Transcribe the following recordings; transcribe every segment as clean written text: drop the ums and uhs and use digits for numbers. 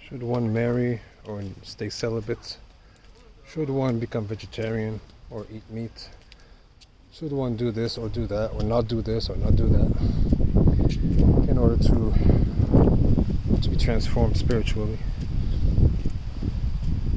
Should one marry or stay celibate? Should one become vegetarian or eat meat? Should one do this or do that, or not do this or not do that, in order to be transformed spiritually?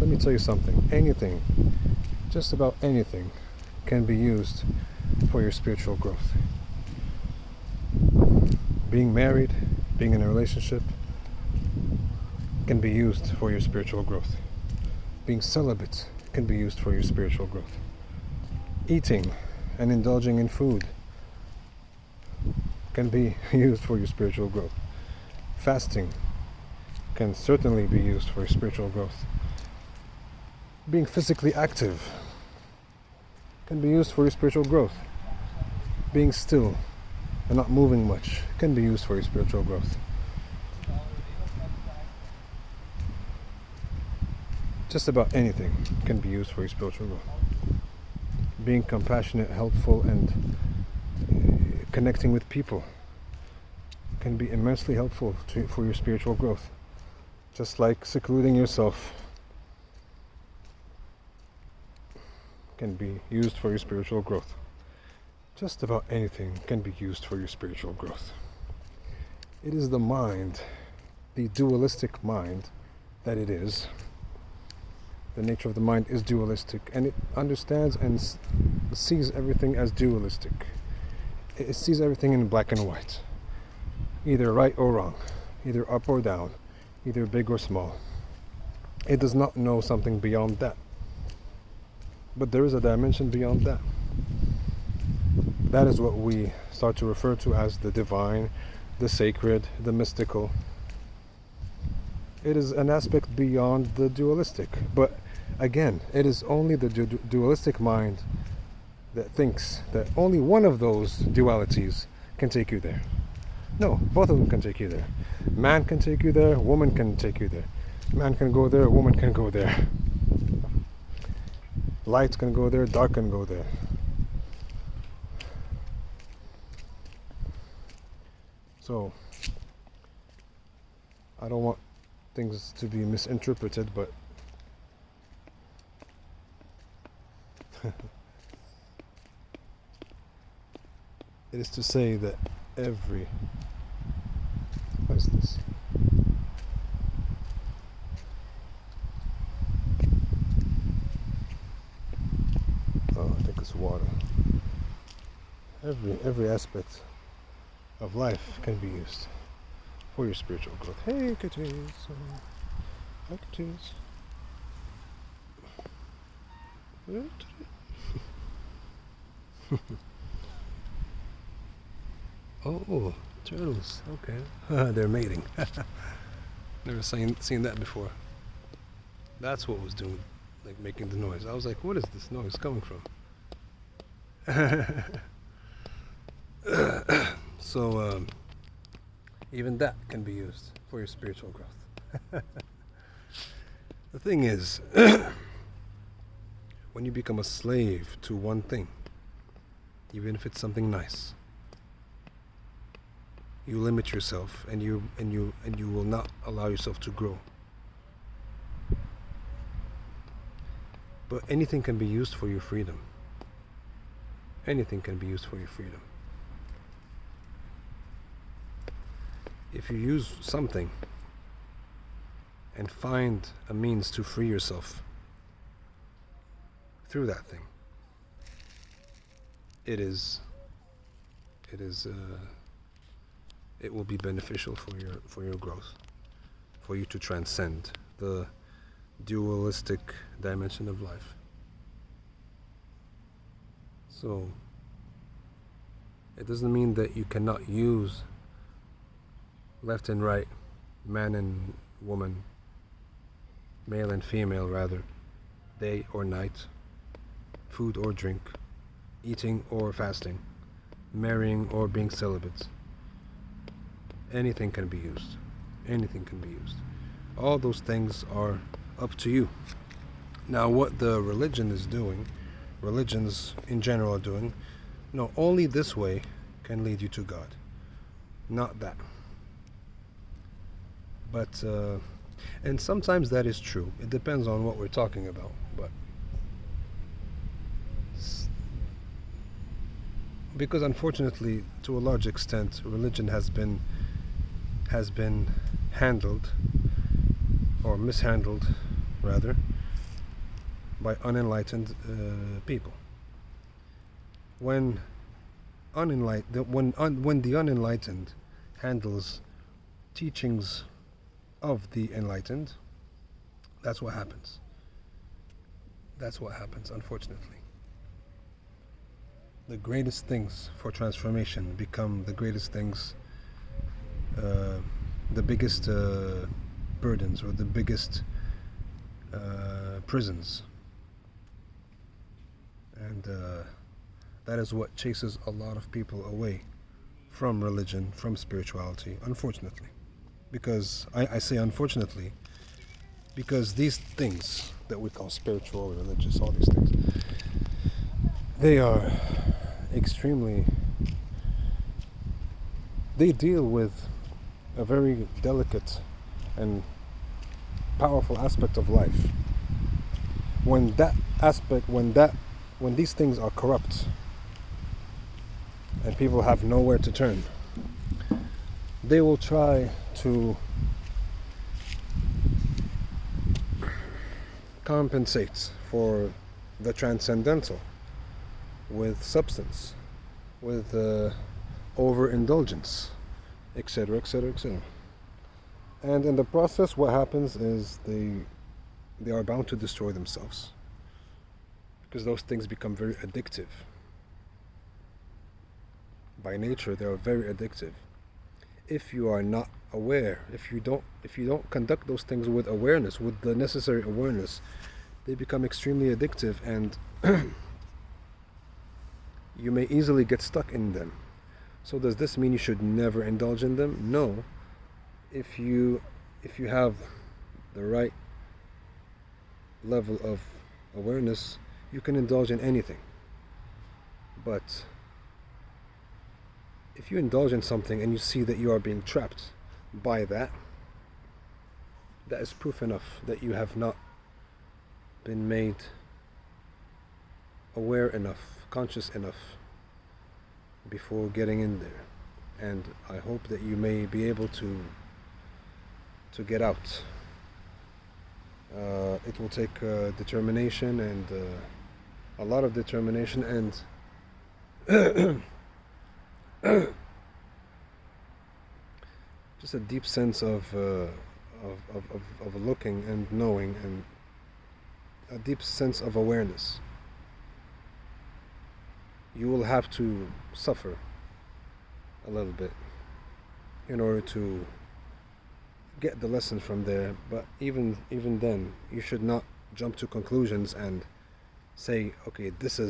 Let me tell you something. Anything, just about anything, can be used for your spiritual growth. Being married, being in a relationship, can be used for your spiritual growth. Being celibate can be used for your spiritual growth. Eating and indulging in food can be used for your spiritual growth. Fasting can certainly be used for your spiritual growth. Being physically active can be used for your spiritual growth. Being still and not moving much can be used for your spiritual growth. Just about anything can be used for your spiritual growth. Being compassionate, helpful, and connecting with people can be immensely helpful for your spiritual growth. Just like secluding yourself can be used for your spiritual growth. Just about anything can be used for your spiritual growth. It is the mind, the dualistic mind that it is. The nature of the mind is dualistic, and it understands and sees everything as dualistic. It sees everything in black and white, either right or wrong, either up or down, either big or small. It does not know something beyond that. But there is a dimension beyond that. That is what we start to refer to as the divine, the sacred, the mystical. It is an aspect beyond the dualistic. But again, it is only the dualistic mind that thinks that only one of those dualities can take you there. No, both of them can take you there. Man can take you there, woman can take you there. Man can go there, woman can go there. Light can go there, dark can go there. So, I don't want things to be misinterpreted, but it is to say that what is this? Oh, I think it's water. Every aspect of life can be used for your spiritual growth. Hey, kitties. Hi, kitties. Oh, turtles. Okay. They're mating. Never seen that before. That's what was doing, like making the noise. I was like, what is this noise coming from? So, even that can be used for your spiritual growth. The thing is, when you become a slave to one thing, even if it's something nice, you limit yourself, and you will not allow yourself to grow. But anything can be used for your freedom. Anything can be used for your freedom. If you use something and find a means to free yourself through that thing, it will be beneficial for your growth, for you to transcend the dualistic dimension of life. So it doesn't mean that you cannot use left and right, man and woman, male and female rather, day or night, food or drink, eating or fasting, marrying or being celibate. Anything can be used. Anything can be used. All those things are up to you. Now, what the religion is doing, religions in general are doing, no, only this way can lead you to God. Not that. But And sometimes that is true. It depends on what we're talking about. But because unfortunately, to a large extent, religion has been handled or mishandled, rather, by unenlightened people. When when the unenlightened handles teachings of the enlightened, that's what happens. That's what happens, unfortunately. The greatest things for transformation become the greatest things, the biggest burdens, or the biggest prisons. And that is what chases a lot of people away from religion, from spirituality, unfortunately. Because I say unfortunately, because these things that we call spiritual, religious, all these things, they are extremely, they deal with a very delicate and powerful aspect of life. When that aspect, when these things are corrupt and people have nowhere to turn, they will try to compensate for the transcendental with substance, with overindulgence, etc., etc., etc. And in the process, what happens is they are bound to destroy themselves, because those things become very addictive. By nature, they are very addictive. If you are not aware, if you don't conduct those things with awareness, with the necessary awareness, they become extremely addictive, and you may easily get stuck in them. So does this mean you should never indulge in them? No. If you have the right level of awareness, you can indulge in anything. But if you indulge in something and you see that you are being trapped by that, that is proof enough that you have not been made aware enough, conscious enough before getting in there. And I hope that you may be able to get out. It will take determination, and a lot of determination, and just a deep sense of looking and knowing, and a deep sense of awareness. You will have to suffer a little bit in order to get the lesson from there. But even then, you should not jump to conclusions and say, okay, this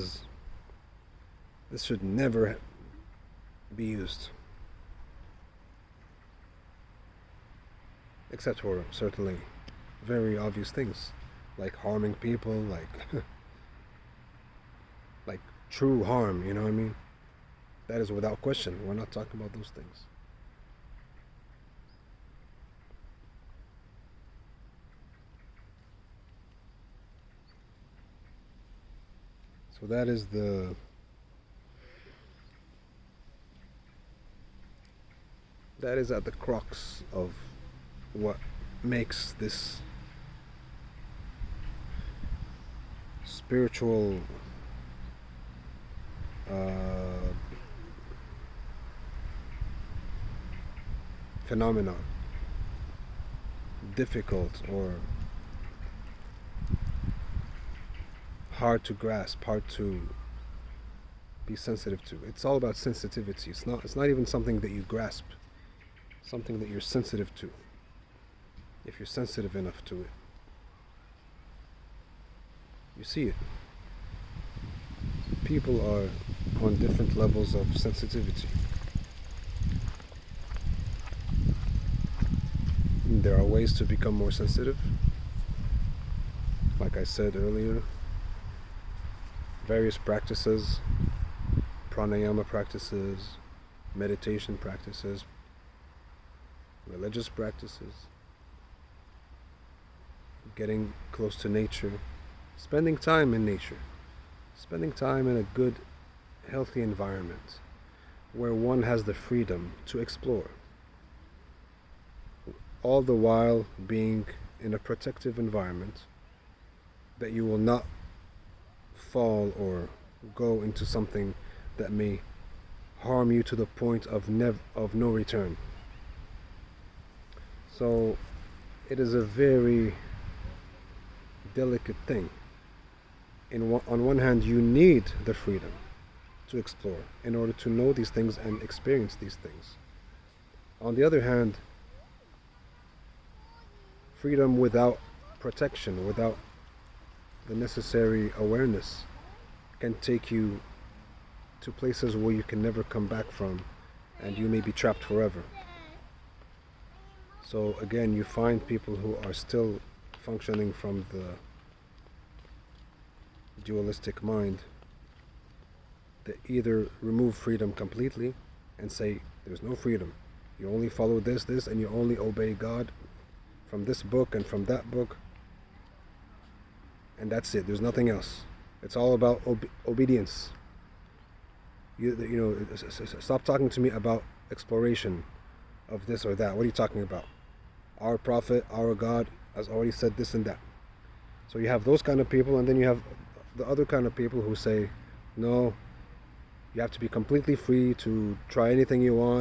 should never be used, except for certainly very obvious things like harming people, like like true harm, you know what I mean? That is without question. We're not talking about those things. So that is at the crux of what makes this spiritual phenomenon difficult or hard to grasp, hard to be sensitive to. It's all about sensitivity. It's not even something that you grasp, something that you're sensitive to. If you're sensitive enough to it, you see it. People are on different levels of sensitivity. There are ways to become more sensitive. Like I said earlier, various practices, pranayama practices, meditation practices, religious practices. getting close to nature, spending time in nature, spending time in a good, healthy environment where one has the freedom to explore, all the while being in a protective environment that you will not fall or go into something that may harm you to the point of no return. So it is a very delicate thing. On one hand, you need the freedom to explore in order to know these things and experience these things. On the other hand, freedom without protection, without the necessary awareness, can take you to places where you can never come back from, and you may be trapped forever. So again, you find people who are still functioning from the dualistic mind that either remove freedom completely and say there's no freedom, you only follow this, and you only obey God from this book and from that book, and that's it, there's nothing else. It's all about obedience. Stop talking to me about exploration of this or that. What are you talking about? Our prophet, our God has already said this and that. So you have those kind of people, and then you have the other kind of people who say, no, you have to be completely free to try anything you want.